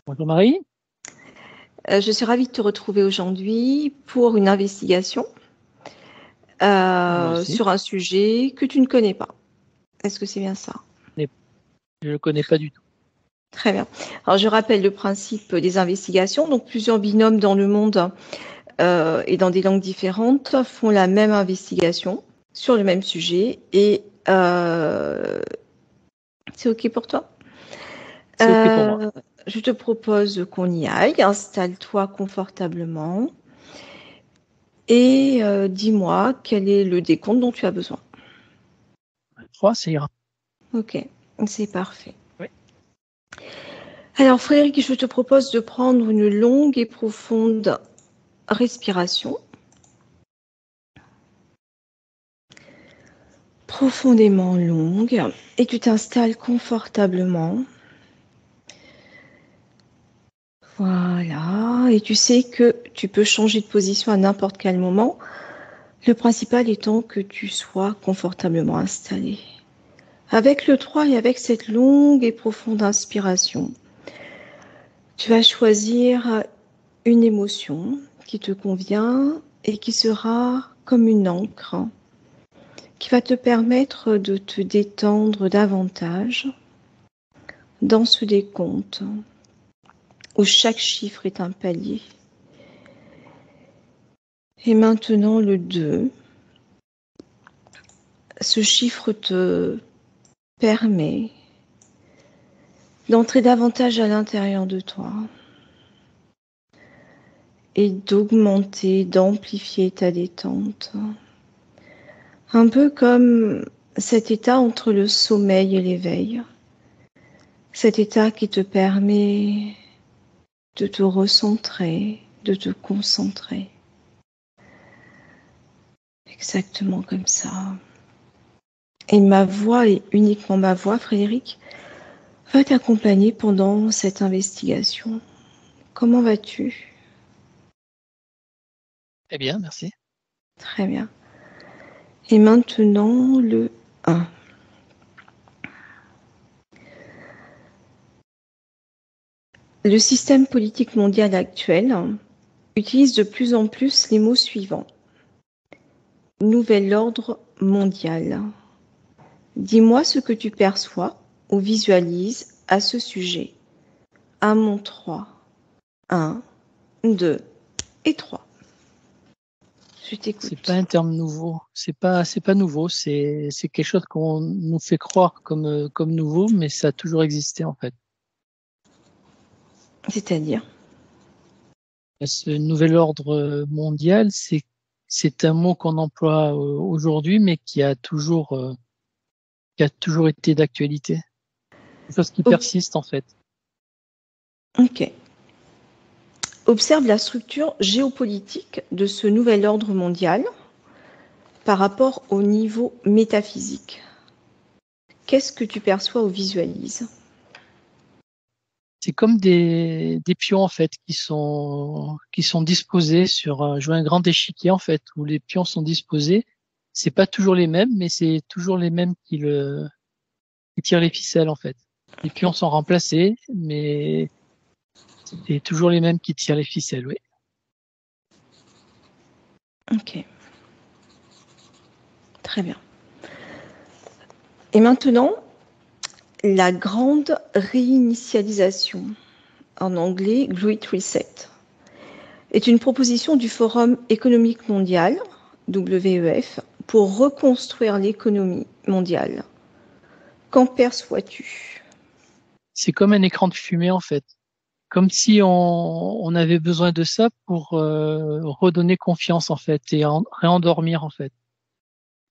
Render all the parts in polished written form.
Bonjour Marie. Je suis ravie de te retrouver aujourd'hui pour une investigation Moi aussi. sur un sujet que tu ne connais pas. Est-ce que c'est bien ça? Je ne connais pas du tout. Très bien. Alors, je rappelle le principe des investigations. Donc, plusieurs binômes dans le monde et dans des langues différentes font la même investigation sur le même sujet. Et c'est OK pour toi? C'est OK pour moi. Je te propose qu'on y aille. Installe-toi confortablement. Et dis-moi quel est le décompte dont tu as besoin. 3, ça ira. Ok, c'est parfait. Oui. Alors Frédéric, je te propose de prendre une longue et profonde respiration. Profondément longue. Et tu t'installes confortablement. Voilà. Et tu sais que tu peux changer de position à n'importe quel moment. Le principal étant que tu sois confortablement installé. Avec le 3 et avec cette longue et profonde inspiration, tu vas choisir une émotion qui te convient et qui sera comme une encre qui va te permettre de te détendre davantage dans ce décompte où chaque chiffre est un palier. Et maintenant le 2. Ce chiffre te permet d'entrer davantage à l'intérieur de toi et d'augmenter, d'amplifier ta détente. Un peu comme cet état entre le sommeil et l'éveil. Cet état qui te permet de te recentrer, de te concentrer. Exactement comme ça. Et ma voix, et uniquement ma voix, Frédéric, va t'accompagner pendant cette investigation. Comment vas-tu? Eh bien, merci. Très bien. Et maintenant, le 1. Le système politique mondial actuel utilise de plus en plus les mots suivants. Nouvel ordre mondial. Dis-moi ce que tu perçois ou visualises à ce sujet. À mon 3. 1, 2 et 3. Je C'est pas t'écoute. un terme nouveau. C'est pas nouveau. C'est quelque chose qu'on nous fait croire comme nouveau, mais ça a toujours existé en fait. C'est-à-dire? Ce nouvel ordre mondial, c'est un mot qu'on emploie aujourd'hui, mais qui a toujours été d'actualité. Quelque chose qui Oh, persiste en fait. ok. Observe la structure géopolitique de ce nouvel ordre mondial par rapport au niveau métaphysique. Qu'est-ce que tu perçois ou visualises? C'est comme des pions en fait qui sont disposés sur je vois un grand échiquier en fait où les pions sont disposés. C'est pas toujours les mêmes, mais c'est toujours les mêmes qui tirent les ficelles en fait. Les pions Ok. sont remplacés, mais c'est toujours les mêmes qui tirent les ficelles, oui. Ok. Très bien. Et maintenant, la grande réinitialisation, en anglais Great Reset, est une proposition du Forum économique mondial, WEF, pour reconstruire l'économie mondiale. Qu'en perçois-tu? C'est comme un écran de fumée en fait. Comme si on avait besoin de ça pour redonner confiance en fait et réendormir en fait.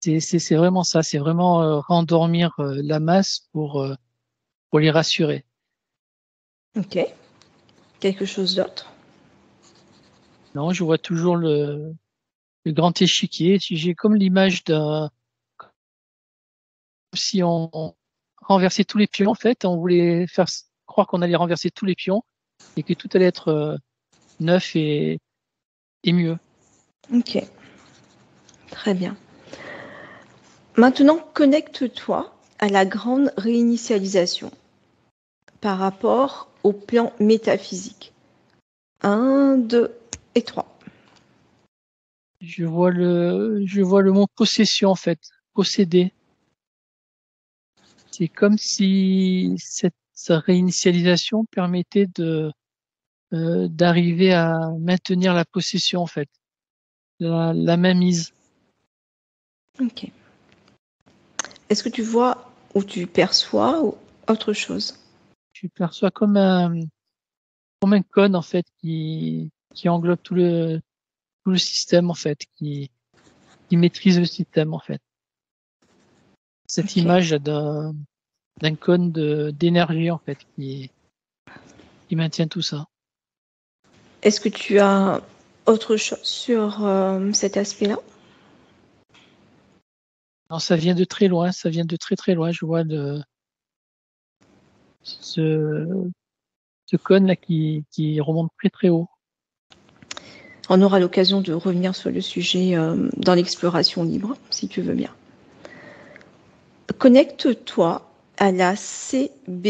C'est vraiment ça, c'est vraiment rendormir la masse pour les rassurer. Ok. Quelque chose d'autre? Non, je vois toujours le grand échiquier. Si j'ai comme l'image d'un, si on renversait tous les pions, en fait, on voulait faire croire qu'on allait renverser tous les pions et que tout allait être neuf et mieux. Ok. Très bien. Maintenant, connecte-toi à la grande réinitialisation par rapport au plan métaphysique. 1, 2 et 3. Je vois le mot possession, en fait. Posséder. C'est comme si cette réinitialisation permettait d'arriver à maintenir la possession, en fait. La mainmise. Ok. Est-ce que tu vois ou tu perçois ou autre chose? Je perçois comme un cône, en fait, qui englobe tout le système, en fait, qui maîtrise le système, en fait. Cette image d'un cône d'énergie, en fait, qui maintient tout ça. Est-ce que tu as autre chose sur cet aspect-là? Alors, ça vient de très loin, ça vient de très très loin. Je vois ce cône-là qui remonte très très haut. On aura l'occasion de revenir sur le sujet dans l'exploration libre, si tu veux bien. Connecte-toi à la CBDC,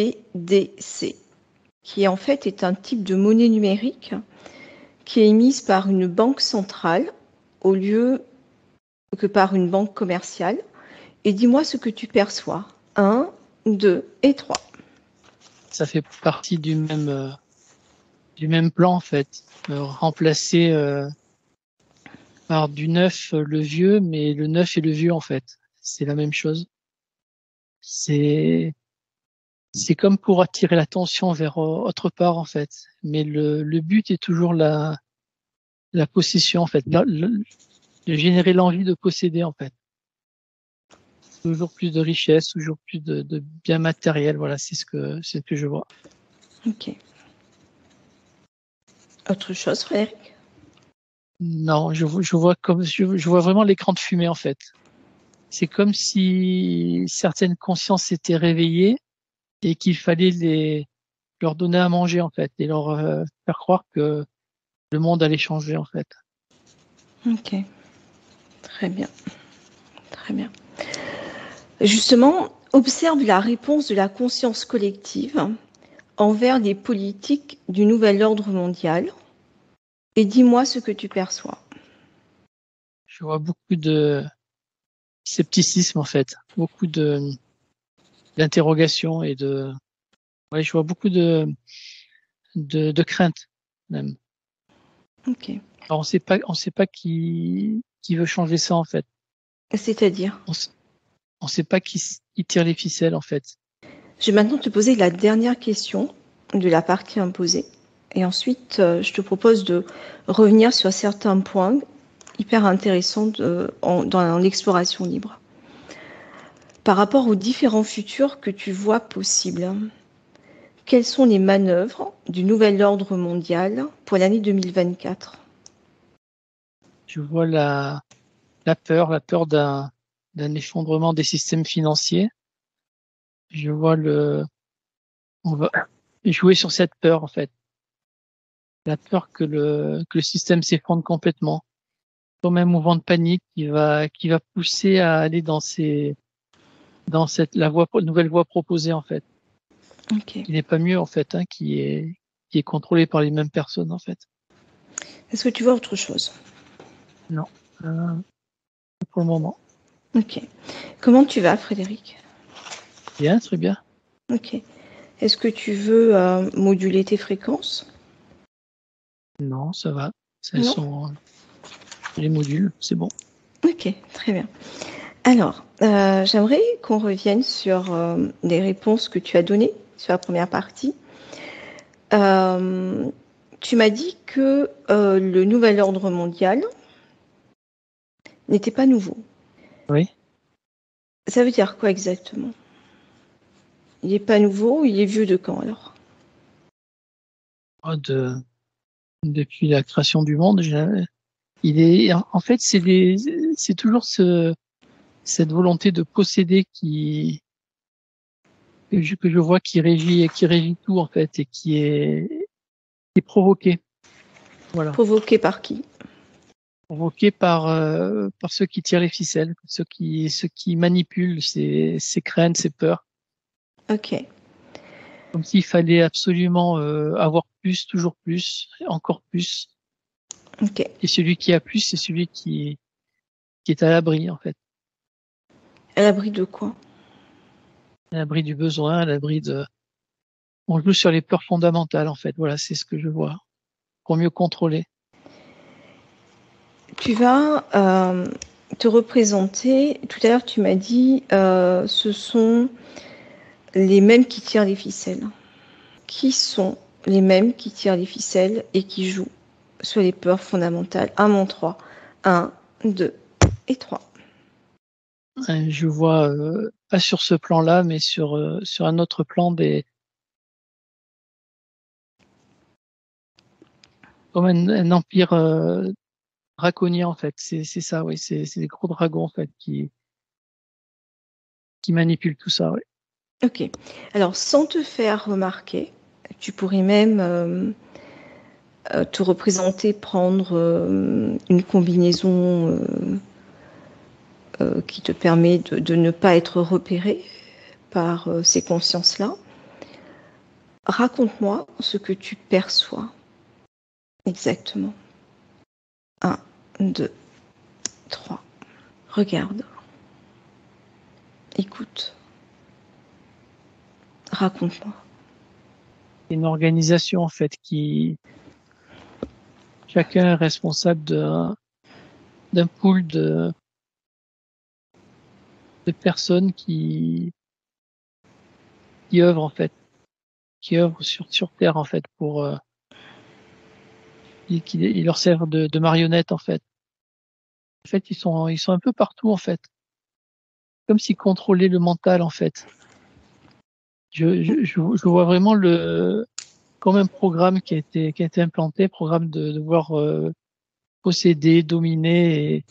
qui en fait est un type de monnaie numérique qui est émise par une banque centrale au lieu que par une banque commerciale. Et dis-moi ce que tu perçois. 1, 2 et 3. Ça fait partie du même plan, en fait. Remplacer par du neuf le vieux, mais le neuf et le vieux, en fait. C'est la même chose. C'est comme pour attirer l'attention vers autre part, en fait. Mais le but est toujours la possession, en fait. De générer l'envie de posséder, en fait. Toujours plus de richesse, toujours plus de biens matériels. Voilà, c'est ce que je vois. Ok. Autre chose, Frédéric? Non, je vois je vois vraiment l'écran de fumée, en fait. C'est comme si certaines consciences s'étaient réveillées et qu'il fallait leur donner à manger, en fait, et leur faire croire que le monde allait changer, en fait. Ok. Très bien. Très bien. Justement, observe la réponse de la conscience collective envers les politiques du nouvel ordre mondial et dis-moi ce que tu perçois. Je vois beaucoup de scepticisme, en fait, beaucoup d'interrogations et je vois beaucoup de crainte, même. Ok. Alors, on sait pas qui veut changer ça, en fait. C'est-à-dire? On sait pas qui tire les ficelles, en fait. Je vais maintenant te poser la dernière question de la partie imposée. Et ensuite, je te propose de revenir sur certains points hyper intéressants dans l'exploration libre. Par rapport aux différents futurs que tu vois possibles, quelles sont les manœuvres du nouvel ordre mondial pour l'année 2024? Je vois la peur d'un effondrement des systèmes financiers. Je vois on va jouer sur cette peur, en fait. La peur que le système s'effondre complètement. Comme un mouvement de panique qui va pousser à aller dans la nouvelle voie proposée, en fait. Ok. Qui n'est pas mieux, en fait, hein, qui est contrôlée par les mêmes personnes, en fait. Est-ce que tu vois autre chose? Non. Pour le moment. Ok. Comment tu vas, Frédéric? Bien, très bien. Ok. Est-ce que tu veux moduler tes fréquences? Non, ça va. Elles Non? sont les modules, c'est bon. Ok, très bien. Alors, j'aimerais qu'on revienne sur les réponses que tu as données sur la première partie. Tu m'as dit que le nouvel ordre mondial n'était pas nouveau. Oui. Ça veut dire quoi exactement? Il n'est pas nouveau, il est vieux de quand alors? Oh, depuis la création du monde, il est, en fait, c'est toujours cette volonté de posséder que je vois qui régit tout, en fait, et qui est provoquée. Voilà. Provoqué par qui? Provoquée par ceux qui tirent les ficelles, ceux qui manipulent ces craintes, ces peurs. Ok. Comme s'il fallait absolument avoir plus, toujours plus, encore plus. Ok. Et celui qui a plus, c'est celui qui est à l'abri, en fait. À l'abri de quoi? À l'abri du besoin, à l'abri de... On joue sur les peurs fondamentales, en fait. Voilà, c'est ce que je vois. Pour mieux contrôler. Tu vas te représenter. Tout à l'heure, tu m'as dit ce sont les mêmes qui tirent les ficelles. Qui sont les mêmes qui tirent les ficelles et qui jouent sur les peurs fondamentales? À mon 3. 1, 2 et 3. Je vois, pas sur ce plan-là, mais sur un autre plan comme un empire draconien, en fait. C'est ça, oui. C'est des gros dragons, en fait, qui manipulent tout ça, oui. Ok. Alors, sans te faire remarquer, tu pourrais même te représenter, prendre une combinaison qui te permet de ne pas être repéré par ces consciences-là. Raconte-moi ce que tu perçois exactement. 1, 2, 3. Regarde. Écoute. Raconte-moi. C'est une organisation, en fait, chacun est responsable d'un pool de personnes qui œuvrent, en fait, qui œuvrent sur Terre, en fait, pour, ils leur servent de marionnettes, en fait. En fait, ils sont un peu partout, en fait. Comme s'ils contrôlaient le mental, en fait. Je vois vraiment comme un programme qui a été implanté, programme de voir posséder, dominer et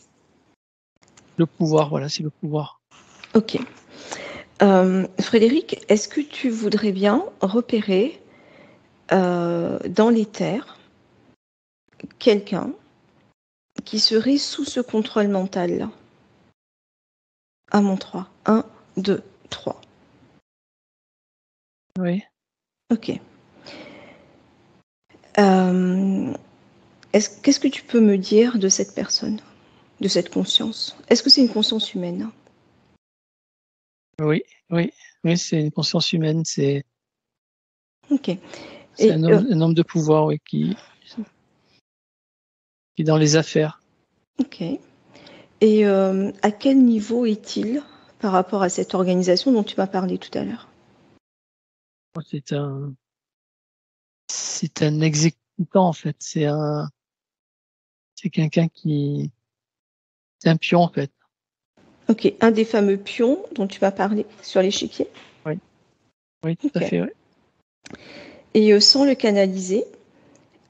le pouvoir. Voilà, c'est le pouvoir. Ok. Frédéric, est-ce que tu voudrais bien repérer dans les terres quelqu'un qui serait sous ce contrôle mental-là? À mon 3. 1, 2, 3. Oui. Ok. Qu'est-ce que tu peux me dire de cette personne, de cette conscience? Est-ce que c'est une conscience humaine? Oui, oui, oui, c'est une conscience humaine, Ok. c'est Et un homme de pouvoir, oui, qui est dans les affaires. ok. Et à quel niveau est-il par rapport à cette organisation dont tu m'as parlé tout à l'heure? C'est un exécutant, en fait. C'est quelqu'un c'est un pion, en fait. Ok. Un des fameux pions dont tu m'as parlé sur l'échiquier? Oui, oui, tout à Ok. fait, oui. Et sans le canaliser,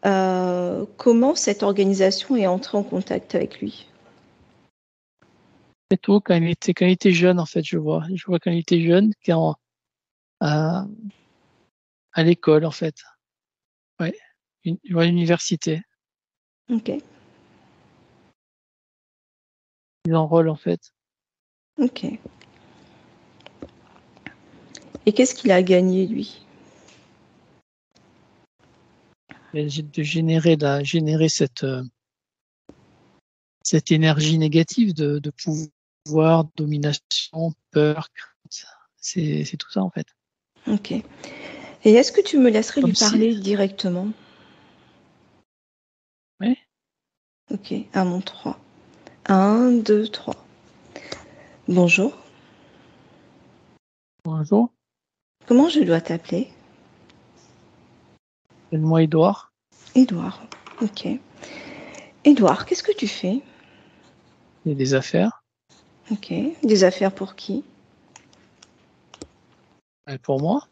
comment cette organisation est entrée en contact avec lui? C'est tout, quand il était jeune, en fait, je vois quand il était jeune, à, à l'école, en fait. Ouais. Ouais, l'université. Ok. Ils enrôlent, en fait. Ok. Et qu'est-ce qu'il a gagné, lui? Et de générer cette énergie négative de pouvoir, domination, peur, crainte. C'est tout ça, en fait. Ok. Et est-ce que tu me laisserais lui Comme si, parler directement? ouais, Ok. À mon 3. 1, 2, 3. Bonjour. bonjour, Comment je dois t'appeler? moi Edouard, Édouard. Ok. Édouard, qu'est-ce que tu fais? il y a des affaires. Ok. Des affaires pour qui? Et pour moi,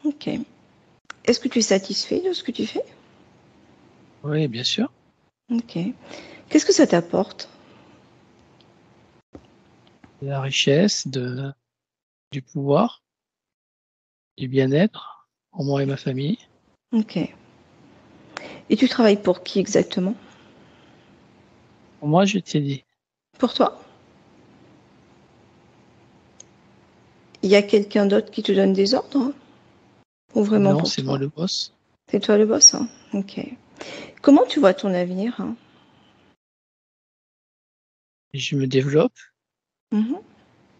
Ok. Est-ce que tu es satisfait de ce que tu fais? oui, bien sûr. Ok. Qu'est-ce que ça t'apporte? De la richesse, du pouvoir, du bien-être, pour moi et ma famille. Ok. Et tu travailles pour qui exactement? Pour moi, je t'ai dit, Pour toi? Il y a quelqu'un d'autre qui te donne des ordres? Ou vraiment Non, pour c'est toi? moi le boss. C'est toi le boss, hein? Ok. Comment tu vois ton avenir, hein? Je me développe, Mhm.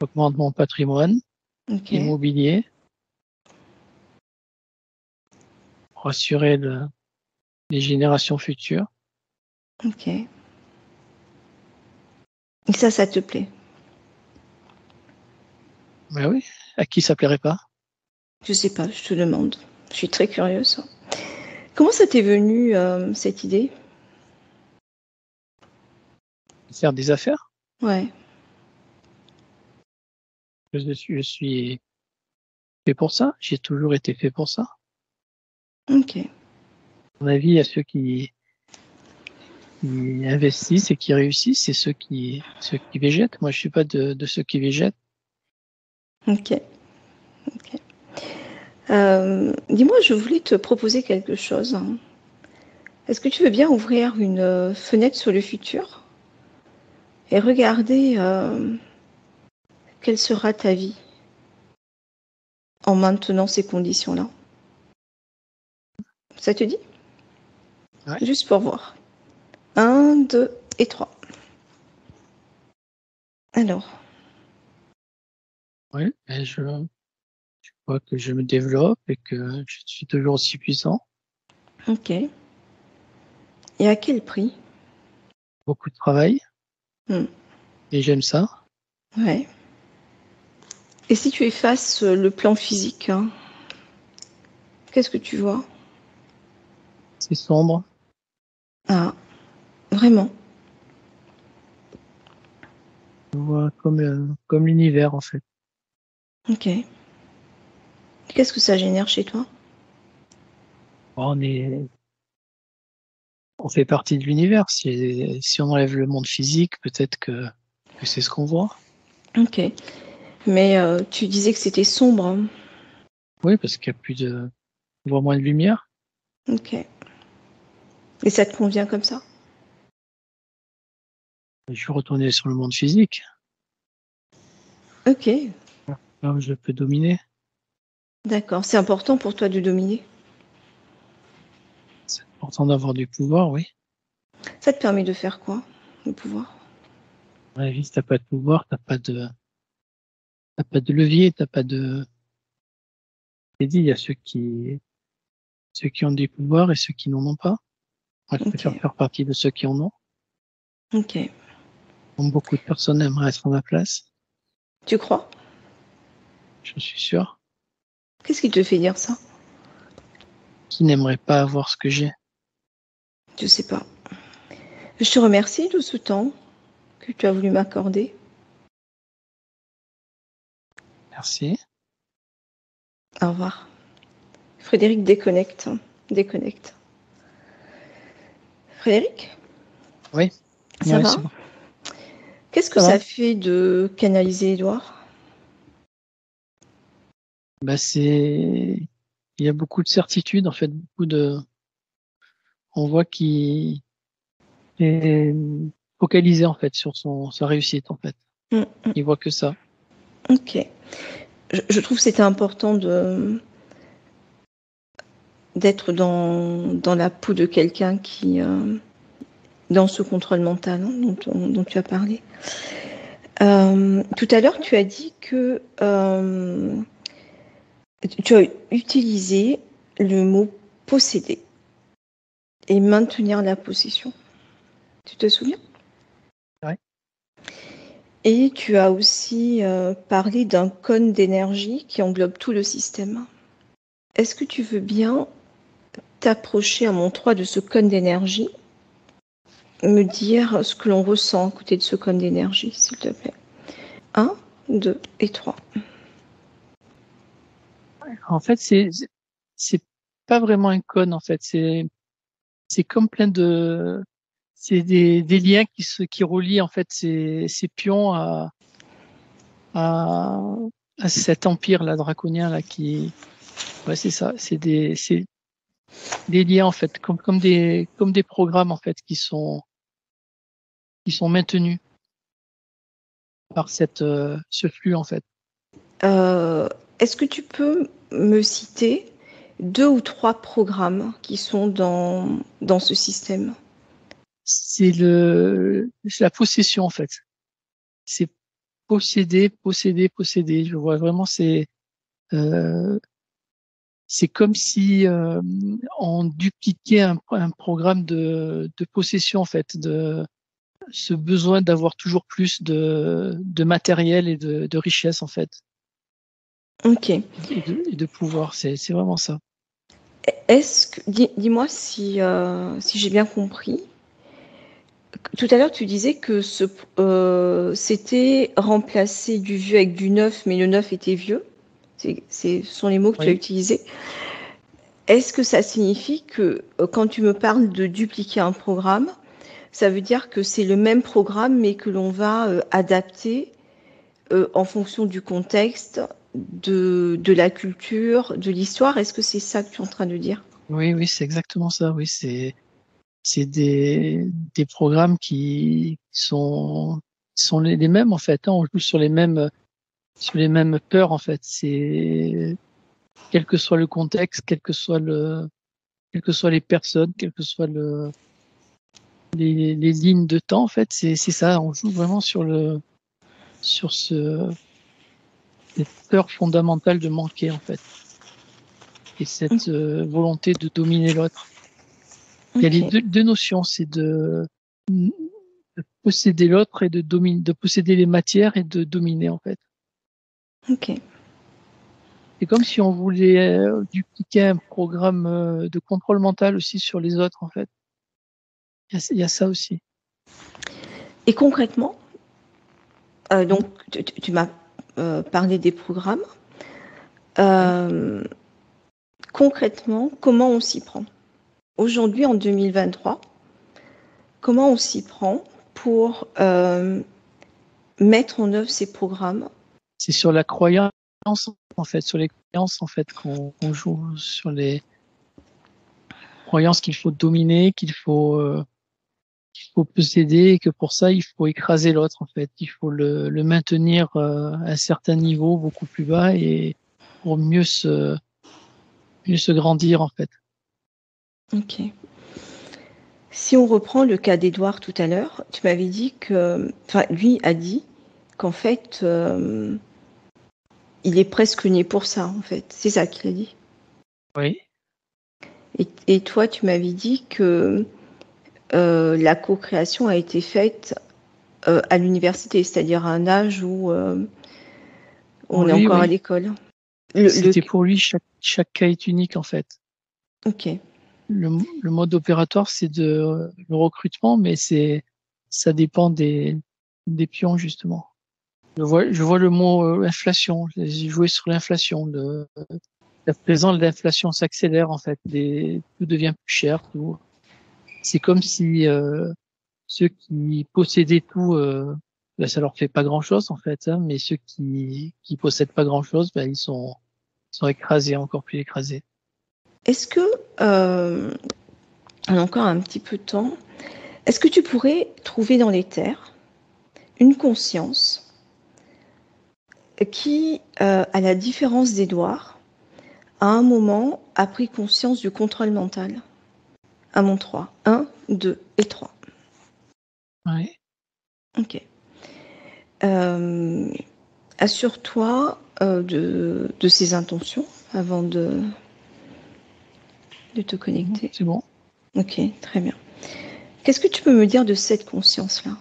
augmente mon patrimoine Ok. immobilier pour assurer les générations futures. Ok. Et ça te plaît? Ben oui, à qui ça plairait pas? Je sais pas, je te demande. Je suis très curieuse. Comment ça t'est venu, cette idée? Faire des affaires. Ouais. Je suis fait pour ça. J'ai toujours été fait pour ça. Ok. À mon avis, il y a ceux qui investissent et qui réussissent, c'est ceux qui végètent. Moi, je suis pas de ceux qui végètent. Ok. Ok. Dis-moi, je voulais te proposer quelque chose, hein. Est-ce que tu veux bien ouvrir une fenêtre sur le futur et regarder quelle sera ta vie en maintenant ces conditions-là? Ça te dit? Ouais. Juste pour voir. 1, 2 et 3. Alors, Oui. Et je vois que je me développe et que je suis toujours aussi puissant. ok. Et à quel prix? Beaucoup de travail Hmm, et j'aime ça. ouais. Et si tu effaces le plan physique, hein, qu'est-ce que tu vois? C'est sombre. Ah, vraiment? Je vois comme l'univers en fait. Ok. Qu'est-ce que ça génère chez toi? On fait partie de l'univers. Si on enlève le monde physique, peut-être que c'est ce qu'on voit. Ok. Mais tu disais que c'était sombre, hein. Oui, parce qu'il y a on voit moins de lumière. Ok. Et ça te convient comme ça? Je suis retourné sur le monde physique, Ok. là où je peux dominer. D'accord. C'est important pour toi de dominer. C'est important d'avoir du pouvoir, oui. Ça te permet de faire quoi, le pouvoir? Dans la vie, si t'as pas de pouvoir, t'as pas de levier, t'as pas de. C'est dit, il y a ceux qui ont du pouvoir et ceux qui n'en ont pas. Moi, je Ok. préfère faire partie de ceux qui en ont. Ok. Comme beaucoup de personnes aimeraient être à ma place, Tu crois? je suis sûr. Qu'est-ce qui te fait dire ça? Qui n'aimerait pas avoir ce que j'ai? Je sais pas. Je te remercie de ce temps que tu as voulu m'accorder. Merci. Au revoir. Frédéric déconnecte. Déconnecte. Frédéric, Oui, ça ouais, va? c'est bon. Qu'est-ce que Ça va. ça fait de canaliser Édouard? Bah, il y a beaucoup de certitudes, en fait, on voit qu'il est focalisé, en fait, sur sa réussite, en fait. Mm. Il voit que ça. Ok. Je trouve que c'était important d'être dans la peau de quelqu'un qui, dans ce contrôle mental, hein, dont tu as parlé. Tout à l'heure, tu as dit que tu as utilisé le mot posséder et maintenir la possession. Tu te souviens? Ouais. Et tu as aussi parlé d'un cône d'énergie qui englobe tout le système. Est-ce que tu veux bien t'approcher à mon 3 de ce cône d'énergie, me dire ce que l'on ressent à côté de ce cône d'énergie, s'il te plaît? 1, 2 et 3. En fait, c'est pas vraiment un cône, en fait. C'est comme c'est des liens qui relient, en fait, ces pions à, à cet empire, là, draconien, là, ouais, c'est ça. C'est des liens, en fait, comme des programmes, en fait, qui sont maintenus par ce flux, en fait. Est-ce que tu peux me citer 2 ou 3 programmes qui sont dans ce système? C'est la possession, en fait. C'est posséder, posséder, posséder. Je vois vraiment, euh, c'est comme si on dupliquait un programme de possession, en fait, de ce besoin d'avoir toujours plus de matériel et de richesse, en fait, Ok. et de pouvoir. C'est vraiment ça. Dis-moi si j'ai bien compris. Tout à l'heure, tu disais que c'était remplacer du vieux avec du neuf, mais le neuf était vieux. Ce sont les mots que tu as Oui. utilisés. Est-ce que ça signifie que quand tu me parles de dupliquer un programme, ça veut dire que c'est le même programme, mais que l'on va adapter en fonction du contexte, de la culture, de l'histoire? Est-ce que c'est ça que tu es en train de dire? Oui, oui, c'est exactement ça. Oui, c'est des programmes qui sont les mêmes, en fait, hein. On joue sur les mêmes peurs, en fait. C'est quel que soit le contexte, quelles que soient les personnes, quelles que soient les lignes de temps, en fait, c'est ça. On joue vraiment sur cette peur fondamentale de manquer, en fait, et cette volonté de dominer l'autre. Il y a les Ok, deux notions, c'est de posséder l'autre et de posséder les matières et de dominer, en fait. ok. C'est comme si on voulait dupliquer un programme de contrôle mental aussi sur les autres, en fait. Il y a ça aussi. Et concrètement, donc tu m'as parlé des programmes. Oui. Euh, Concrètement, comment on s'y prend? Aujourd'hui, en 2023, comment on s'y prend pour mettre en œuvre ces programmes? C'est sur la croyance, en fait, sur les croyances, en fait, qu'on joue, sur les croyances qu'il faut dominer, qu'il faut posséder, et que pour ça, il faut écraser l'autre, en fait. Il faut le maintenir à un certain niveau beaucoup plus bas, et pour mieux se grandir, en fait. Ok. Si on reprend le cas d'Edouard tout à l'heure, tu m'avais dit que, enfin, lui a dit qu'en fait, il est presque né pour ça, en fait. C'est ça qu'il a dit. Oui. Et toi, tu m'avais dit que la co-création a été faite à l'université, c'est-à-dire à un âge où on est Oui, encore à oui. l'école. C'était pour lui, chaque cas est unique, en fait. Ok, Le mode opératoire, c'est le recrutement, mais ça dépend des pions, justement. Je vois le mot inflation. J'ai joué sur l'inflation. À présent, l'inflation s'accélère, en fait. Tout devient plus cher. Tout. C'est comme si ceux qui possédaient tout, ben, ça leur fait pas grand-chose, en fait, hein, mais ceux qui possèdent pas grand-chose, ben, ils sont écrasés, encore plus écrasés. est-ce que, on a encore un petit peu de temps, est-ce que tu pourrais trouver dans les terres une conscience qui, à la différence d'Édouard, à un moment, a pris conscience du contrôle mental? À mon 3. 1, 2 et 3. Ouais. Ok. Euh, Assure-toi de ses intentions avant de te connecter. C'est bon. Ok, très bien. Qu'est-ce que tu peux me dire de cette conscience-là?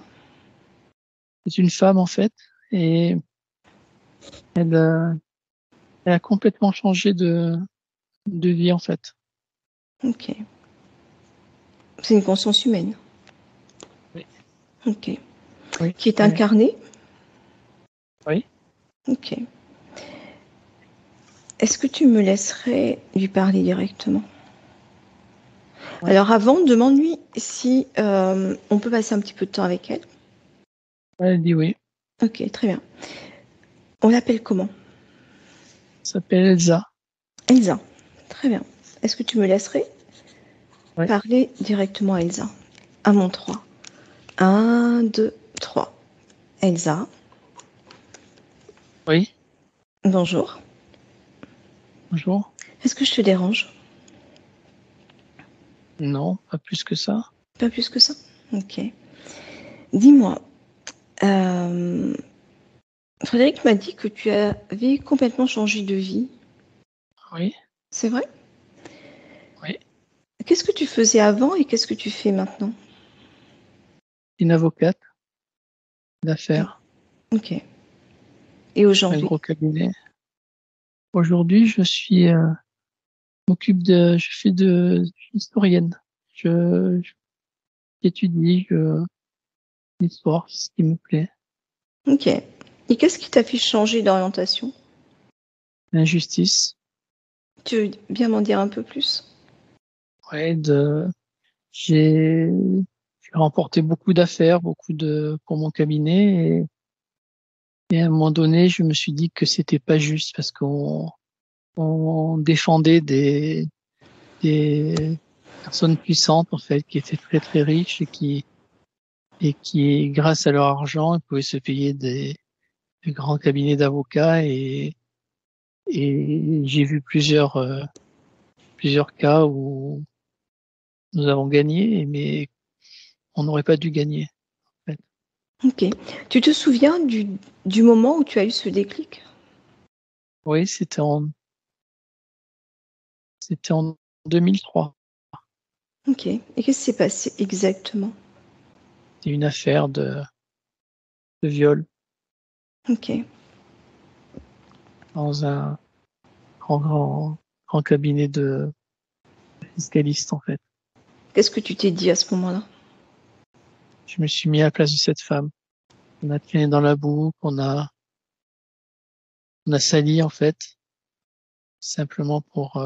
C'est une femme, en fait, et elle, elle a complètement changé de vie, en fait. Ok. C'est une conscience humaine. Oui. Ok. Oui. Qui est Oui. incarnée. Oui. Ok. Est-ce que tu me laisserais lui parler directement? Ouais. Alors avant, demande-lui si on peut passer un petit peu de temps avec elle. Elle dit oui. Ok, très bien. On l'appelle comment? Elle s'appelle Elsa. Elsa. Très bien. Est-ce que tu me laisserais Oui. parler directement à Elsa? À mon 3. 1, 2, 3. Elsa, Oui. bonjour. Bonjour. Est-ce que je te dérange? Non, pas plus que ça. Pas plus que ça? Ok. Dis-moi, Frédéric m'a dit que tu avais complètement changé de vie. Oui, C'est vrai? oui. Qu'est-ce que tu faisais avant et qu'est-ce que tu fais maintenant? Une avocate d'affaires, Ok. Et un aujourd'hui? gros cabinet. Aujourd'hui, je suis historienne. Je j'étudie l'histoire, ce qui me plaît. Ok. Et qu'est-ce qui t'a fait changer d'orientation? L'injustice. Tu veux bien m'en dire un peu plus? Ouais, j'ai j'ai remporté beaucoup d'affaires, pour mon cabinet et à un moment donné, je me suis dit que c'était pas juste parce qu'on défendait des personnes puissantes en fait qui étaient très très riches et qui grâce à leur argent, ils pouvaient se payer des grands cabinets d'avocats et j'ai vu plusieurs cas où nous avons gagné mais on n'aurait pas dû gagner en fait. Ok. Tu te souviens du moment où tu as eu ce déclic? Oui, c'était en 2003. Ok. Et qu'est-ce qui s'est passé exactement? C'était une affaire de viol Ok. dans un grand cabinet de fiscaliste en fait. Qu'est-ce que tu t'es dit à ce moment-là? Je me suis mis à la place de cette femme. On a traîné dans la boue, on a sali en fait, simplement pour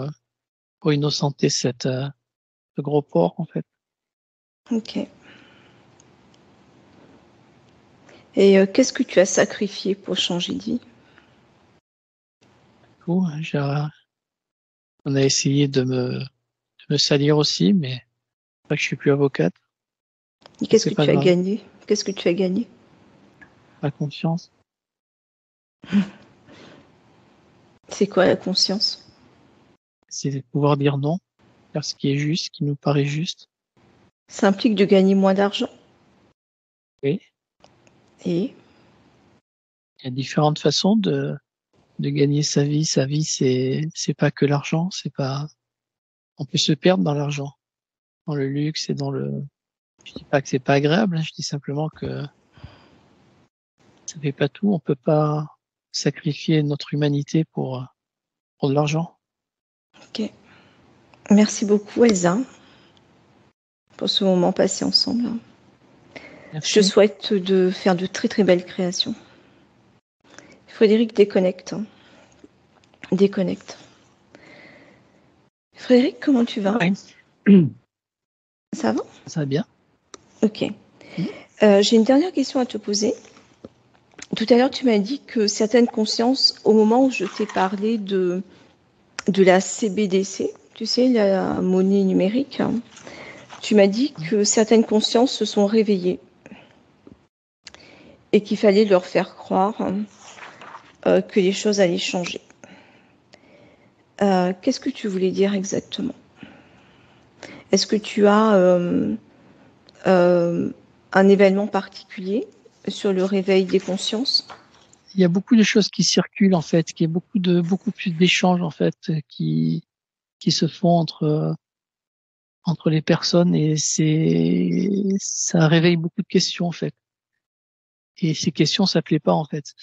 innocenter ce gros porc en fait. Ok. Et qu'est-ce que tu as sacrifié pour changer de vie? Du coup, on a essayé de me salir aussi, mais c'est vrai que je suis plus avocate, Et mais qu'est-ce c'est que pas tu as grave. gagné? Qu'est-ce que tu as gagné? La confiance, C'est quoi la conscience? c'est de pouvoir dire non, faire ce qui est juste, ce qui nous paraît juste. Ça implique de gagner moins d'argent. Oui, Et il y a différentes façons de gagner sa vie. Sa vie, c'est pas que l'argent, c'est pas, on peut se perdre dans l'argent, dans le luxe et je dis pas que c'est pas agréable, hein, je dis simplement que ça fait pas tout. On peut pas sacrifier notre humanité pour de l'argent. ok. Merci beaucoup, Elsa, pour ce moment passé ensemble. Je te Merci. souhaite de faire de très très belles créations. Frédéric déconnecte. Déconnecte. Frédéric, comment tu vas? Ouais. Ça va? Ça va bien. Ok. J'ai une dernière question à te poser. Tout à l'heure, tu m'as dit que certaines consciences, au moment où je t'ai parlé de la CBDC, tu sais, la monnaie numérique, tu m'as dit que certaines consciences se sont réveillées et qu'il fallait leur faire croire que les choses allaient changer. Qu'est-ce que tu voulais dire exactement? Est-ce que tu as un événement particulier sur le réveil des consciences? Il y a beaucoup de choses qui circulent en fait, qu'il y a beaucoup plus d'échanges en fait qui se font entre les personnes et ça réveille beaucoup de questions en fait. Et ces questions, ça plaît pas en fait.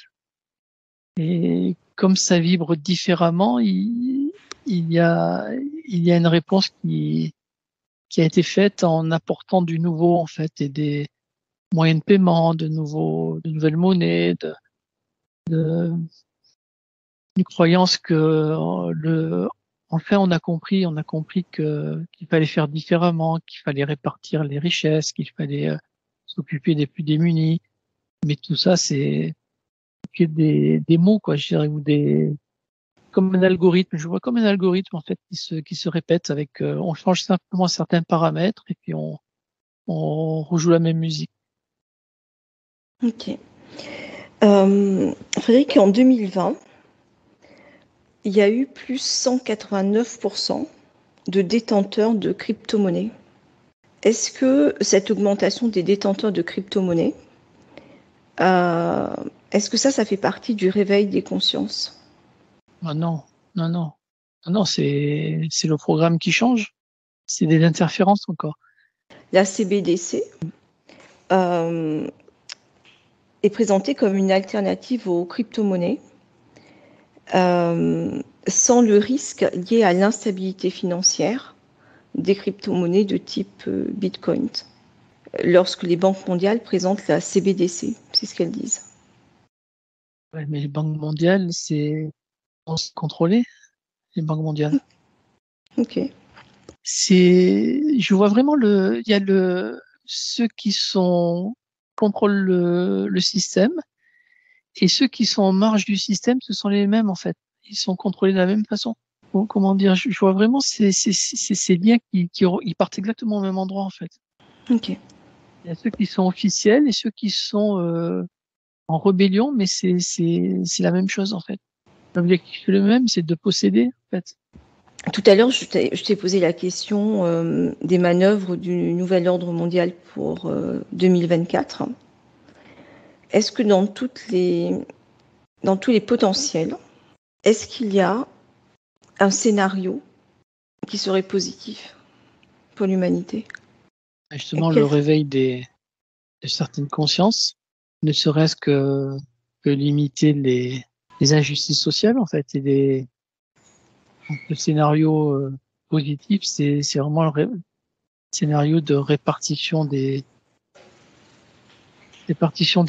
Et comme ça vibre différemment, il y a il y a une réponse qui a été faite en apportant du nouveau en fait et des moyens de paiement, de nouvelles monnaies, de une croyance que enfin on a compris qu'il fallait faire différemment, qu'il fallait répartir les richesses, qu'il fallait s'occuper des plus démunis. Mais tout ça, c'est que des mots, quoi, je dirais, ou comme un algorithme. Je vois comme un algorithme, en fait, qui se répète avec, on change simplement certains paramètres et puis on rejoue la même musique. Ok. Frédéric, en 2020, il y a eu plus 189% de détenteurs de crypto-monnaies. Est-ce que cette augmentation des détenteurs de crypto-monnaies, est-ce que ça fait partie du réveil des consciences? Ah non, non, non. Ah non, c'est le programme qui change. C'est des interférences encore. La CBDC est présentée comme une alternative aux crypto-monnaies sans le risque lié à l'instabilité financière des crypto-monnaies de type Bitcoin. Lorsque les banques mondiales présentent la CBDC, c'est ce qu'elles disent. Ouais, mais les banques mondiales, c'est contrôlé, les banques mondiales. Ok. Je vois vraiment il y a ceux qui contrôlent le système et ceux qui sont en marge du système, ce sont les mêmes en fait. Ils sont contrôlés de la même façon. Bon, comment dire, je vois vraiment ces liens ils partent exactement au même endroit en fait. Ok. Il y a ceux qui sont officiels et ceux qui sont en rébellion, mais c'est la même chose en fait. L'objectif est le même, c'est de posséder en fait. Tout à l'heure, je t'ai posé la question des manœuvres du nouvel ordre mondial pour 2024. Est-ce que dans tous les potentiels, est-ce qu'il y a un scénario qui serait positif pour l'humanité? Justement, le réveil de certaines consciences, ne serait-ce que limiter les injustices sociales en fait et le scénario positif, c'est vraiment le scénario de répartition des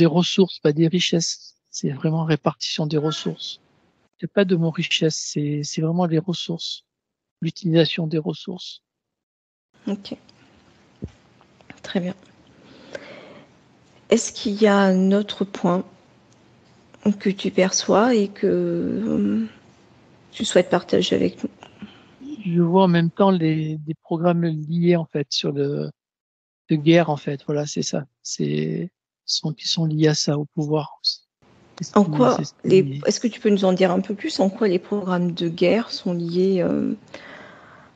ressources, pas des richesses. C'est vraiment répartition des ressources. Il n'y a pas de mot richesse, c'est vraiment les ressources, l'utilisation des ressources. Ok, très bien. Est-ce qu'il y a un autre point que tu perçois et que tu souhaites partager avec nous? Je vois en même temps des programmes liés en fait de guerre en fait. Voilà, c'est ça. Qui sont liés à ça, au pouvoir aussi. En quoi est-ce que tu peux nous en dire un peu plus en quoi les programmes de guerre sont liés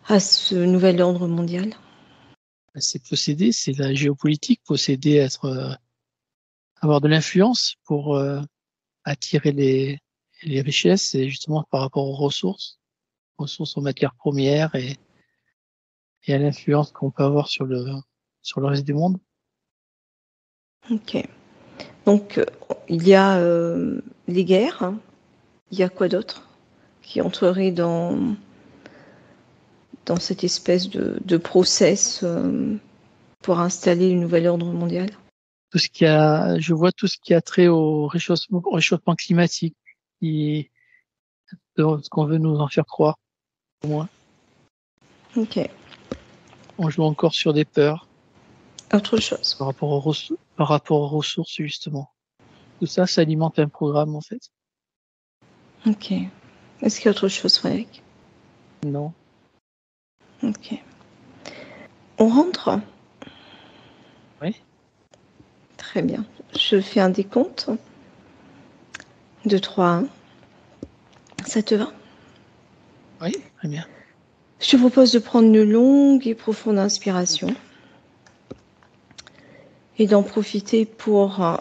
à ce nouvel ordre mondial? C'est posséder, c'est la géopolitique, posséder, avoir de l'influence pour attirer les richesses et justement par rapport aux ressources aux matières premières et à l'influence qu'on peut avoir sur le reste du monde. Ok. Donc, il y a les guerres. Hein. Il y a quoi d'autre qui entrerait dans cette espèce de process pour installer le nouvel ordre mondial? Je vois tout ce qui a trait au réchauffement climatique, ce qu'on veut nous en faire croire, au moins. Ok. On joue encore sur des peurs Autre chose. par rapport aux ressources, justement. Tout ça, ça alimente un programme, en fait. Ok. Est-ce qu'il y a autre chose, Frédéric? Non. Ok. On rentre? Oui. Très bien. Je fais un décompte. De 3 à 1. Ça te va? Oui, très bien. Je te propose de prendre une longue et profonde inspiration et d'en profiter pour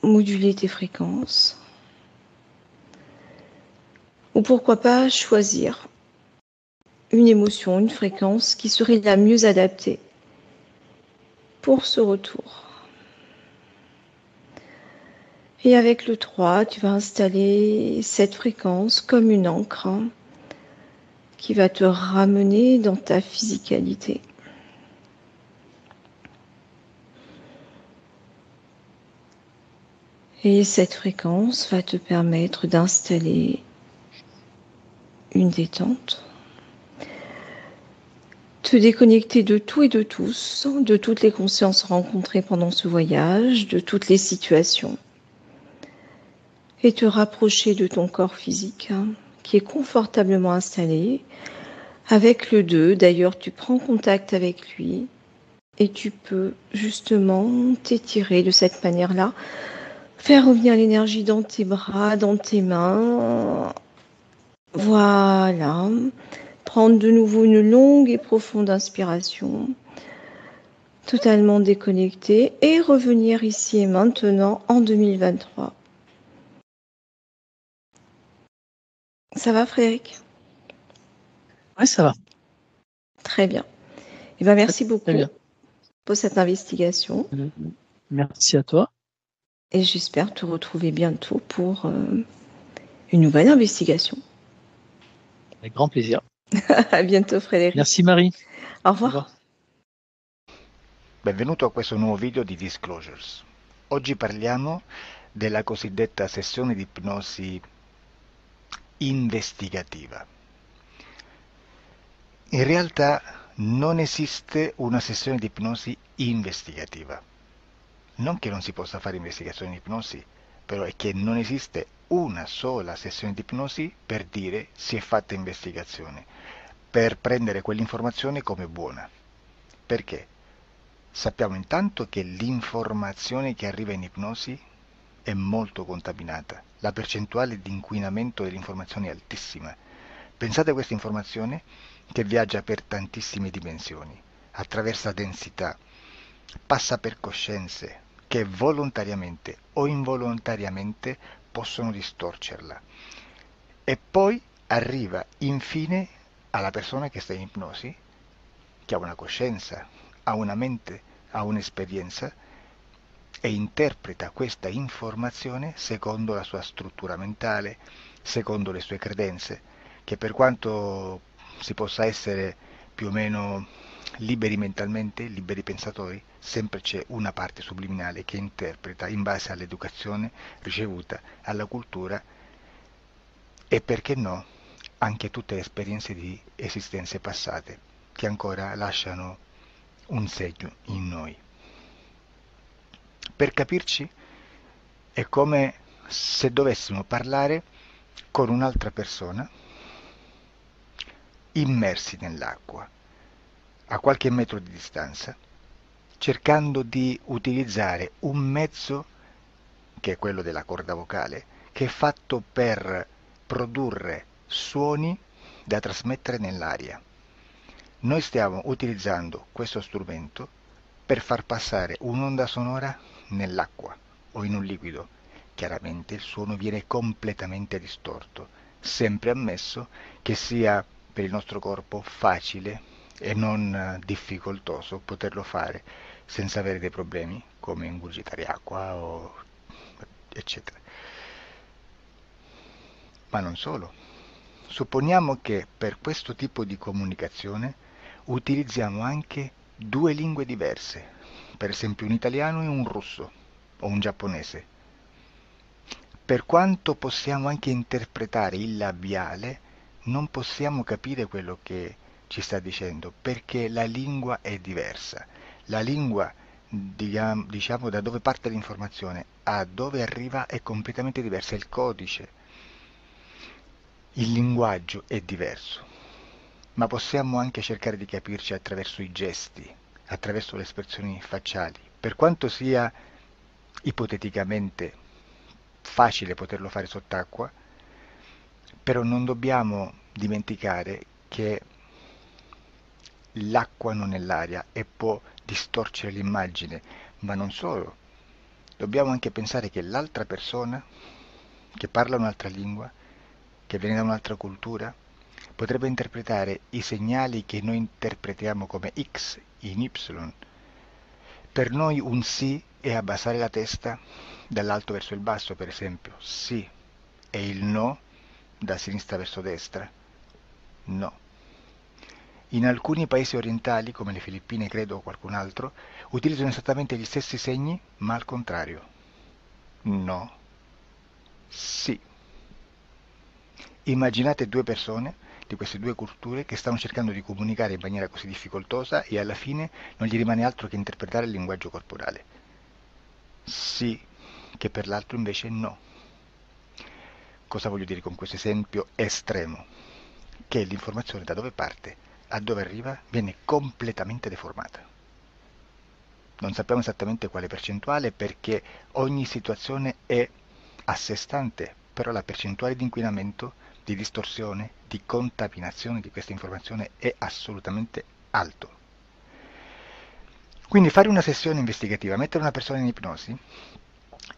moduler tes fréquences. Ou pourquoi pas choisir une émotion, une fréquence qui serait la mieux adaptée pour ce retour. Et avec le 3, tu vas installer cette fréquence comme une ancre qui va te ramener dans ta physicalité. Et cette fréquence va te permettre d'installer une détente, te déconnecter de tout et de tous, de toutes les consciences rencontrées pendant ce voyage, de toutes les situations, et te rapprocher de ton corps physique qui est confortablement installé. Avec le 2, d'ailleurs, tu prends contact avec lui et tu peux justement t'étirer de cette manière-là, faire revenir l'énergie dans tes bras, dans tes mains, Voilà. Prendre de nouveau une longue et profonde inspiration, totalement déconnecté, et revenir ici et maintenant en 2023. Ça va, Frédéric? Ouais, ça va. Très bien. Eh ben, merci Très beaucoup bien. pour cette investigation Merci à toi. et j'espère te retrouver bientôt pour une nouvelle investigation. Avec grand plaisir. À bientôt, Frédéric. Merci Marie. Au Au revoir. revoir. Benvenuto a questo nuovo video di Disclosures. Oggi parliamo della cosiddetta sessione di ipnosi investigativa. In realtà non esiste una sessione di ipnosi investigativa. Non che non si possa fare investigazione di ipnosi, però è che non esiste una sola sessione di ipnosi per dire si è fatta investigazione, per prendere quell'informazione come buona. Perché? Sappiamo intanto che l'informazione che arriva in ipnosi è molto contaminata. La percentuale di inquinamento dell'informazione è altissima. Pensate a questa informazione che viaggia per tantissime dimensioni, attraversa densità, passa per coscienze che volontariamente o involontariamente possono distorcerla. E poi arriva infine alla persona che sta in ipnosi, che ha una coscienza, ha una mente, ha un'esperienza e interpreta questa informazione secondo la sua struttura mentale, secondo le sue credenze, che per quanto si possa essere più o meno liberi mentalmente, liberi pensatori, sempre c'è una parte subliminale che interpreta in base all'educazione ricevuta, alla cultura e perché no, anche tutte le esperienze di esistenze passate che ancora lasciano un segno in noi. Per capirci, è come se dovessimo parlare con un'altra persona immersi nell'acqua, a qualche metro di distanza, cercando di utilizzare un mezzo, che è quello della corda vocale, che è fatto per produrre suoni da trasmettere nell'aria. Noi stiamo utilizzando questo strumento per far passare un'onda sonora nell'acqua o in un liquido. Chiaramente il suono viene completamente distorto, sempre ammesso che sia per il nostro corpo facile e non difficoltoso poterlo fare senza avere dei problemi come ingurgitare acqua o eccetera. Ma non solo. Supponiamo che per questo tipo di comunicazione utilizziamo anche due lingue diverse, per esempio un italiano e un russo o un giapponese. Per quanto possiamo anche interpretare il labiale, non possiamo capire quello che ci sta dicendo, perché la lingua è diversa. La lingua, diciamo, da dove parte l'informazione a dove arriva è completamente diversa, il codice, il linguaggio è diverso. Ma possiamo anche cercare di capirci attraverso i gesti, attraverso le espressioni facciali. Per quanto sia ipoteticamente facile poterlo fare sott'acqua, però non dobbiamo dimenticare che l'acqua non è l'aria e può distorcere l'immagine, ma non solo. Dobbiamo anche pensare che l'altra persona, che parla un'altra lingua, che viene da un'altra cultura, potrebbe interpretare i segnali che noi interpretiamo come X in Y. Per noi un sì è abbassare la testa dall'alto verso il basso, per esempio, sì, e il no da sinistra verso destra, no. In alcuni paesi orientali, come le Filippine credo o qualcun altro, utilizzano esattamente gli stessi segni, ma al contrario. No, sì. Immaginate due persone di queste due culture che stanno cercando di comunicare in maniera così difficoltosa e alla fine non gli rimane altro che interpretare il linguaggio corporale. Sì, che per l'altro invece no. Cosa voglio dire con questo esempio estremo? Che l'informazione da dove parte a dove arriva viene completamente deformata. Non sappiamo esattamente quale percentuale perché ogni situazione è a sé stante, però la percentuale di inquinamento di distorsione, di contaminazione di questa informazione è assolutamente alto. Quindi fare una sessione investigativa, mettere una persona in ipnosi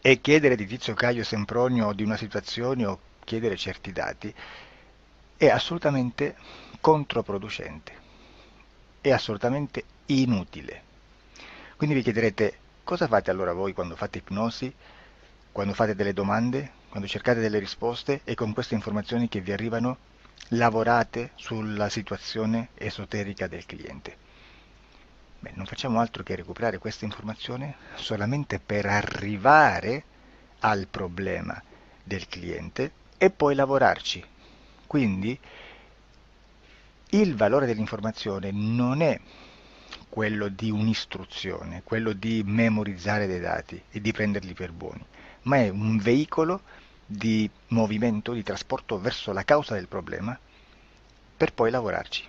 e chiedere di Tizio Caio Sempronio di una situazione o chiedere certi dati è assolutamente controproducente, è assolutamente inutile. Quindi vi chiederete cosa fate allora voi quando fate ipnosi, quando fate delle domande, quando cercate delle risposte e con queste informazioni che vi arrivano lavorate sulla situazione esoterica del cliente. Beh, non facciamo altro che recuperare questa informazione solamente per arrivare al problema del cliente e poi lavorarci. Quindi il valore dell'informazione non è quello di un'istruzione, quello di memorizzare dei dati e di prenderli per buoni, ma è un veicolo di movimento, di trasporto verso la causa del problema per poi lavorarci.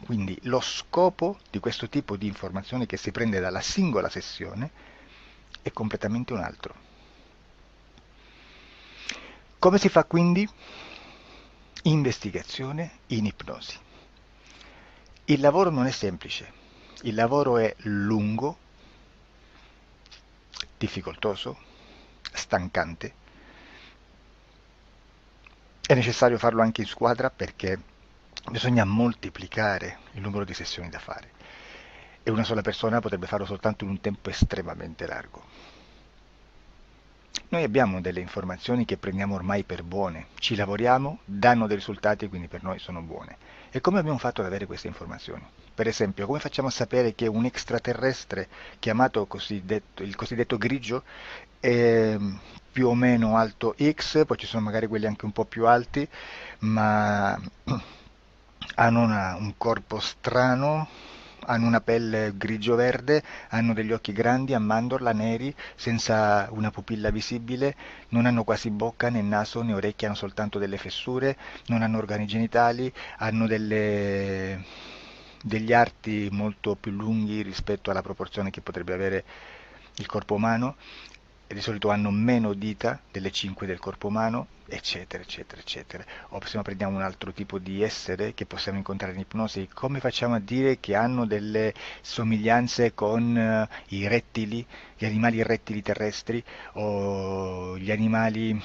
Quindi lo scopo di questo tipo di informazione che si prende dalla singola sessione è completamente un altro. Come si fa quindi? Investigazione in ipnosi. Il lavoro non è semplice, il lavoro è lungo, difficoltoso, stancante. È necessario farlo anche in squadra perché bisogna moltiplicare il numero di sessioni da fare e una sola persona potrebbe farlo soltanto in un tempo estremamente largo. Noi abbiamo delle informazioni che prendiamo ormai per buone, ci lavoriamo, danno dei risultati e quindi per noi sono buone. E come abbiamo fatto ad avere queste informazioni? Per esempio, come facciamo a sapere che un extraterrestre chiamato il cosiddetto grigio è più o meno alto X, poi ci sono magari quelli anche un po' più alti, ma hanno un corpo strano, hanno una pelle grigio-verde, hanno degli occhi grandi a mandorla, neri, senza una pupilla visibile, non hanno quasi bocca né naso né orecchie, hanno soltanto delle fessure, non hanno organi genitali, hanno degli arti molto più lunghi rispetto alla proporzione che potrebbe avere il corpo umano, e di solito hanno meno dita delle 5 del corpo umano, eccetera, eccetera, eccetera. O se no prendiamo un altro tipo di essere che possiamo incontrare in ipnosi, come facciamo a dire che hanno delle somiglianze con i rettili, gli animali rettili terrestri o gli animali,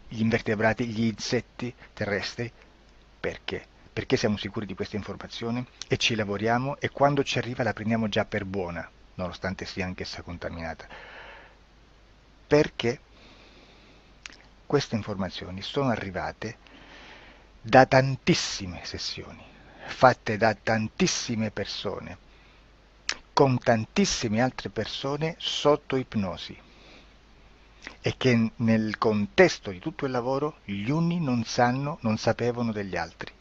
gli invertebrati, gli insetti terrestri? Perché? Perché siamo sicuri di questa informazione e ci lavoriamo e quando ci arriva la prendiamo già per buona, nonostante sia anch'essa contaminata. Perché queste informazioni sono arrivate da tantissime sessioni, fatte da tantissime persone, con tantissime altre persone sotto ipnosi, e che nel contesto di tutto il lavoro gli uni non sapevano degli altri.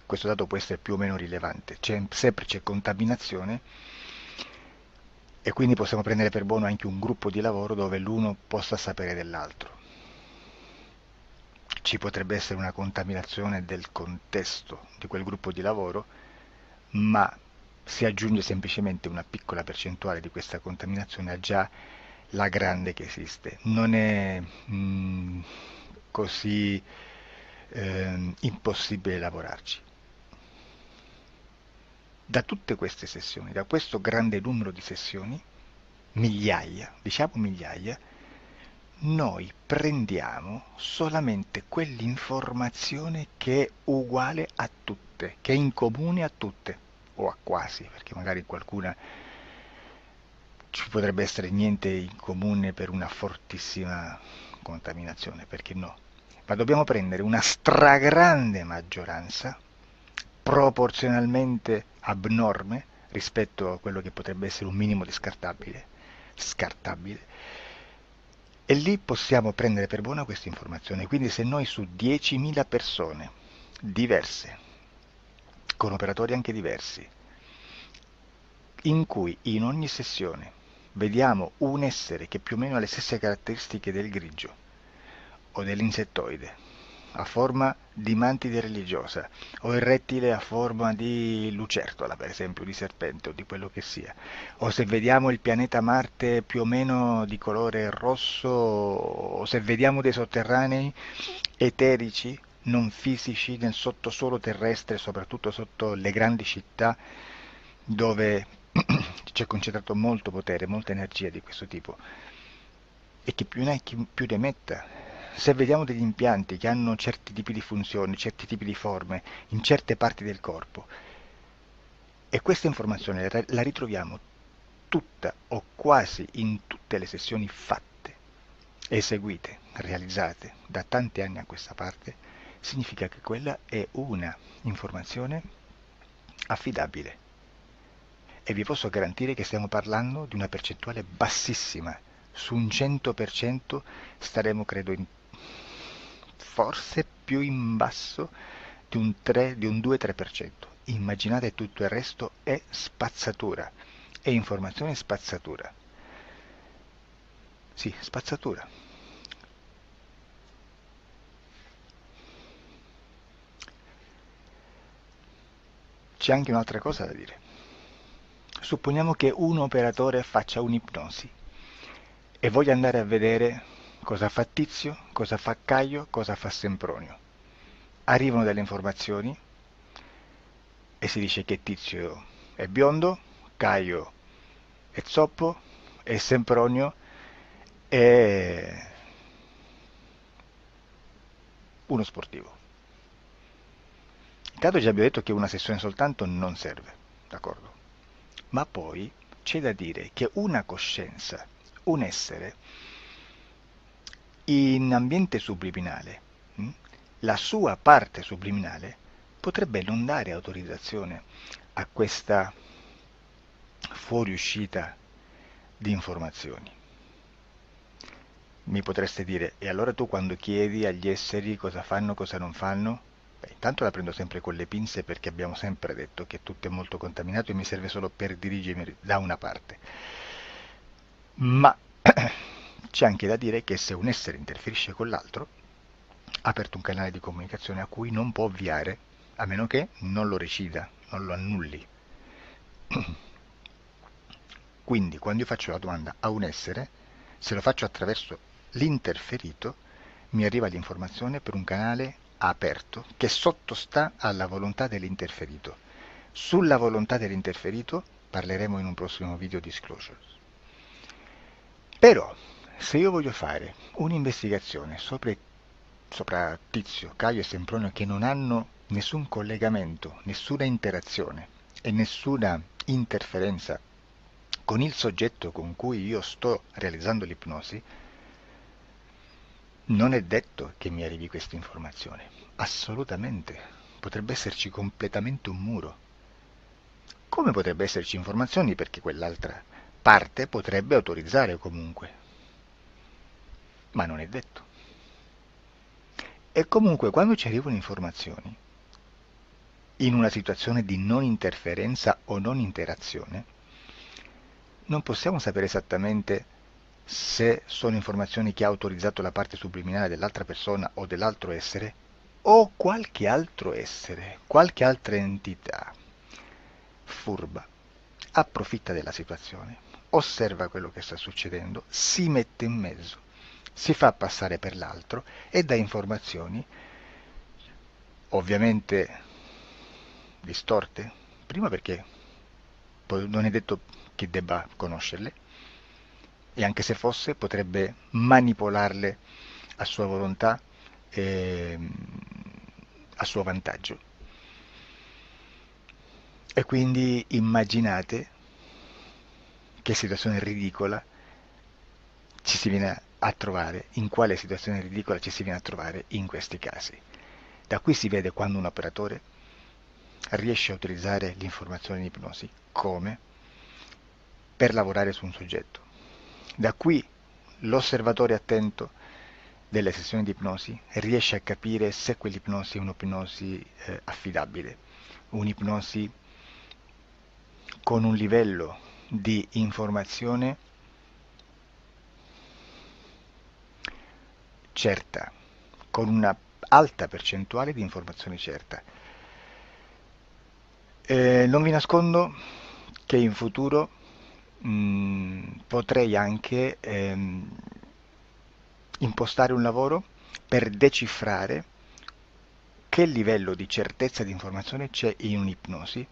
Questo dato può essere più o meno rilevante, sempre c'è contaminazione e quindi possiamo prendere per buono anche un gruppo di lavoro dove l'uno possa sapere dell'altro. Ci potrebbe essere una contaminazione del contesto di quel gruppo di lavoro, ma si aggiunge semplicemente una piccola percentuale di questa contaminazione a già la grande che esiste. Non è così impossibile lavorarci. Da tutte queste sessioni, da questo grande numero di sessioni, migliaia, diciamo migliaia, noi prendiamo solamente quell'informazione che è uguale a tutte, che è in comune a tutte, o a quasi, perché magari qualcuna ci potrebbe essere niente in comune per una fortissima contaminazione, perché no? Ma dobbiamo prendere una stragrande maggioranza, proporzionalmente abnorme rispetto a quello che potrebbe essere un minimo di scartabile, e lì possiamo prendere per buona questa informazione. Quindi se noi su 10.000 persone diverse, con operatori anche diversi, in cui in ogni sessione vediamo un essere che più o meno ha le stesse caratteristiche del grigio o dell'insettoide a forma di mantide religiosa, o il rettile a forma di lucertola, per esempio, di serpente o di quello che sia, o se vediamo il pianeta Marte più o meno di colore rosso, o se vediamo dei sotterranei eterici, non fisici, nel sottosuolo terrestre, soprattutto sotto le grandi città, dove c'è concentrato molto potere, molta energia di questo tipo, e che più ne hai più ne metta. Se vediamo degli impianti che hanno certi tipi di funzioni, certi tipi di forme in certe parti del corpo, e questa informazione la ritroviamo tutta o quasi in tutte le sessioni fatte, eseguite, realizzate da tanti anni a questa parte, significa che quella è una informazione affidabile. E vi posso garantire che stiamo parlando di una percentuale bassissima. Su un 100% staremo, credo, forse più in basso di un 3, di un 2-3%. Immaginate, tutto il resto è spazzatura, è informazione spazzatura. Sì, spazzatura. C'è anche un'altra cosa da dire. Supponiamo che un operatore faccia un'ipnosi e voglia andare a vedere cosa fa Tizio, cosa fa Caio, cosa fa Sempronio. Arrivano delle informazioni e si dice che Tizio è biondo, Caio è zoppo e Sempronio è uno sportivo. Intanto già abbiamo detto che una sessione soltanto non serve, d'accordo? Ma poi c'è da dire che una coscienza, un essere, in ambiente subliminale, la sua parte subliminale potrebbe non dare autorizzazione a questa fuoriuscita di informazioni. Mi potreste dire, e allora tu quando chiedi agli esseri cosa fanno, cosa non fanno? Beh, intanto la prendo sempre con le pinze perché abbiamo sempre detto che tutto è molto contaminato e mi serve solo per dirigermi da una parte. Ma c'è anche da dire che se un essere interferisce con l'altro, ha aperto un canale di comunicazione a cui non può ovviare, a meno che non lo recida, non lo annulli. Quindi quando io faccio la domanda a un essere, se lo faccio attraverso l'interferito, mi arriva l'informazione per un canale aperto che sottostà alla volontà dell'interferito. Sulla volontà dell'interferito parleremo in un prossimo video disclosures. Però, se io voglio fare un'investigazione sopra Tizio, Caio e Sempronio che non hanno nessun collegamento, nessuna interazione e nessuna interferenza con il soggetto con cui io sto realizzando l'ipnosi, non è detto che mi arrivi questa informazione. Assolutamente. Potrebbe esserci completamente un muro. Come potrebbe esserci informazioni perché quell'altra parte potrebbe autorizzare comunque. Ma non è detto. E comunque quando ci arrivano informazioni, in una situazione di non interferenza o non interazione, non possiamo sapere esattamente se sono informazioni che ha autorizzato la parte subliminale dell'altra persona o dell'altro essere, o qualche altro essere, qualche altra entità furba, approfitta della situazione, osserva quello che sta succedendo, si mette in mezzo, si fa passare per l'altro e dà informazioni, ovviamente distorte, prima perché poi non è detto che debba conoscerle, e anche se fosse potrebbe manipolarle a sua volontà e a suo vantaggio. E quindi immaginate che situazione ridicola ci si viene a trovare, in quale situazione ridicola ci si viene a trovare in questi casi. Da qui si vede quando un operatore riesce a utilizzare l'informazione in ipnosi come per lavorare su un soggetto. Da qui l'osservatore attento delle sessioni di ipnosi riesce a capire se quell'ipnosi è un'ipnosi affidabile, un'ipnosi con un livello di informazione certa, con una alta percentuale di informazione certa. Non vi nascondo che in futuro potrei anche impostare un lavoro per decifrare che livello di certezza di informazione c'è in un'ipnosi,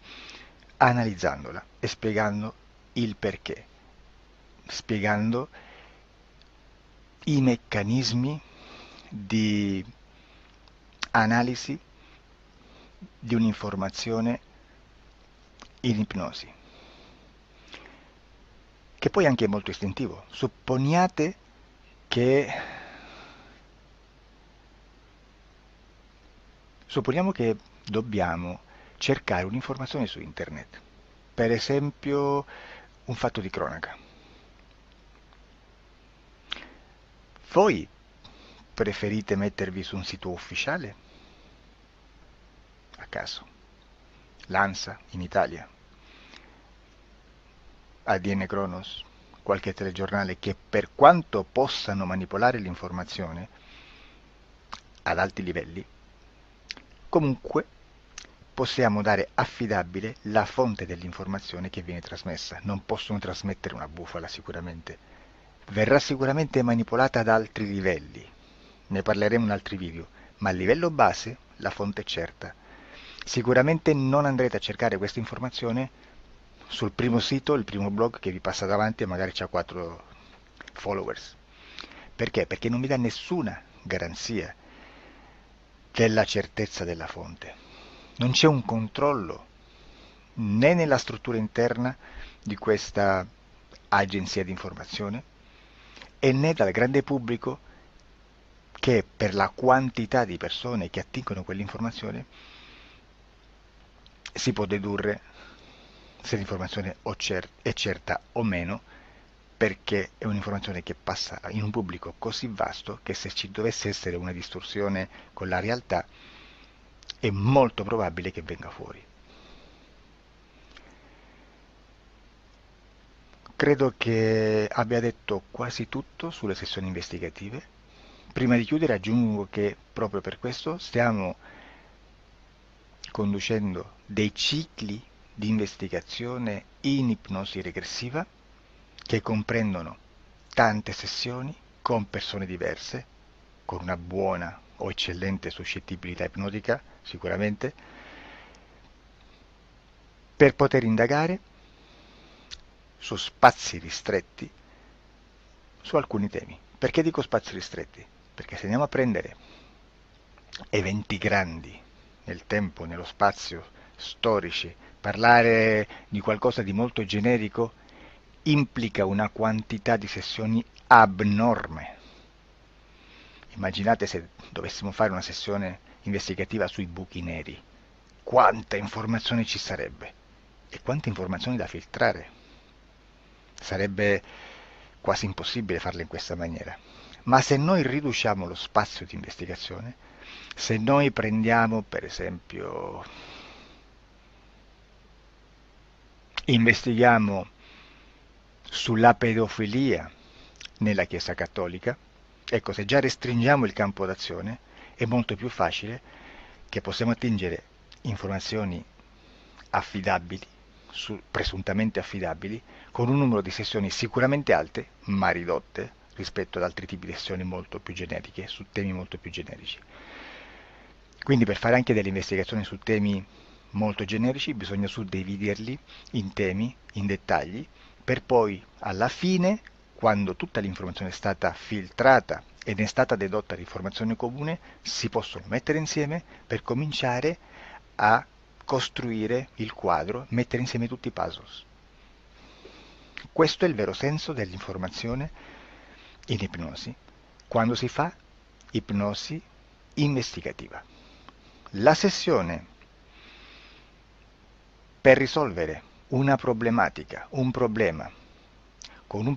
analizzandola e spiegando il perché, spiegando i meccanismi di analisi di un'informazione in ipnosi, che poi anche è molto istintivo. Supponiamo che dobbiamo cercare un'informazione su internet, per esempio un fatto di cronaca. Voi preferite mettervi su un sito ufficiale? A caso. L'ANSA in Italia, ADN Kronos, qualche telegiornale che per quanto possano manipolare l'informazione ad alti livelli, comunque possiamo dare affidabile la fonte dell'informazione che viene trasmessa. Non possono trasmettere una bufala sicuramente. Verrà sicuramente manipolata ad altri livelli. Ne parleremo in altri video, ma a livello base la fonte è certa. Sicuramente non andrete a cercare questa informazione sul primo sito, il primo blog che vi passa davanti e magari ha 4 followers. Perché? Perché non vi dà nessuna garanzia della certezza della fonte. Non c'è un controllo né nella struttura interna di questa agenzia di informazione e né dal grande pubblico, che per la quantità di persone che attingono quell'informazione si può dedurre se l'informazione è certa o meno, perché è un'informazione che passa in un pubblico così vasto che se ci dovesse essere una distorsione con la realtà è molto probabile che venga fuori. Credo che abbia detto quasi tutto sulle sessioni investigative. Prima di chiudere aggiungo che proprio per questo stiamo conducendo dei cicli di investigazione in ipnosi regressiva che comprendono tante sessioni con persone diverse, con una buona o eccellente suscettibilità ipnotica sicuramente, per poter indagare su spazi ristretti su alcuni temi. Perché dico spazi ristretti? Perché se andiamo a prendere eventi grandi nel tempo, nello spazio, storici, parlare di qualcosa di molto generico implica una quantità di sessioni abnorme. Immaginate se dovessimo fare una sessione investigativa sui buchi neri, quanta informazione ci sarebbe e quante informazioni da filtrare. Sarebbe quasi impossibile farlo in questa maniera. Ma se noi riduciamo lo spazio di investigazione, se noi prendiamo per esempio, investighiamo sulla pedofilia nella Chiesa Cattolica, ecco, se già restringiamo il campo d'azione è molto più facile che possiamo attingere informazioni affidabili, presuntamente affidabili, con un numero di sessioni sicuramente alte, ma ridotte rispetto ad altri tipi di sessioni molto più generiche, su temi molto più generici. Quindi per fare anche delle investigazioni su temi molto generici bisogna suddividerli in temi, in dettagli, per poi alla fine, quando tutta l'informazione è stata filtrata ed è stata dedotta l'informazione comune, si possono mettere insieme per cominciare a costruire il quadro, mettere insieme tutti i puzzles. Questo è il vero senso dell'informazione in ipnosi, quando si fa ipnosi investigativa. La sessione per risolvere una problematica, un problema, con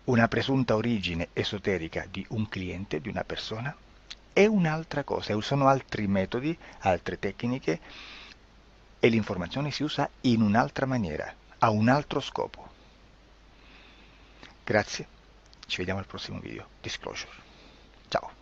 una presunta origine esoterica di un cliente, di una persona, è un'altra cosa, sono altri metodi, altre tecniche e l'informazione si usa in un'altra maniera, ha un altro scopo. Grazie, ci vediamo al prossimo video. Disclosure. Ciao.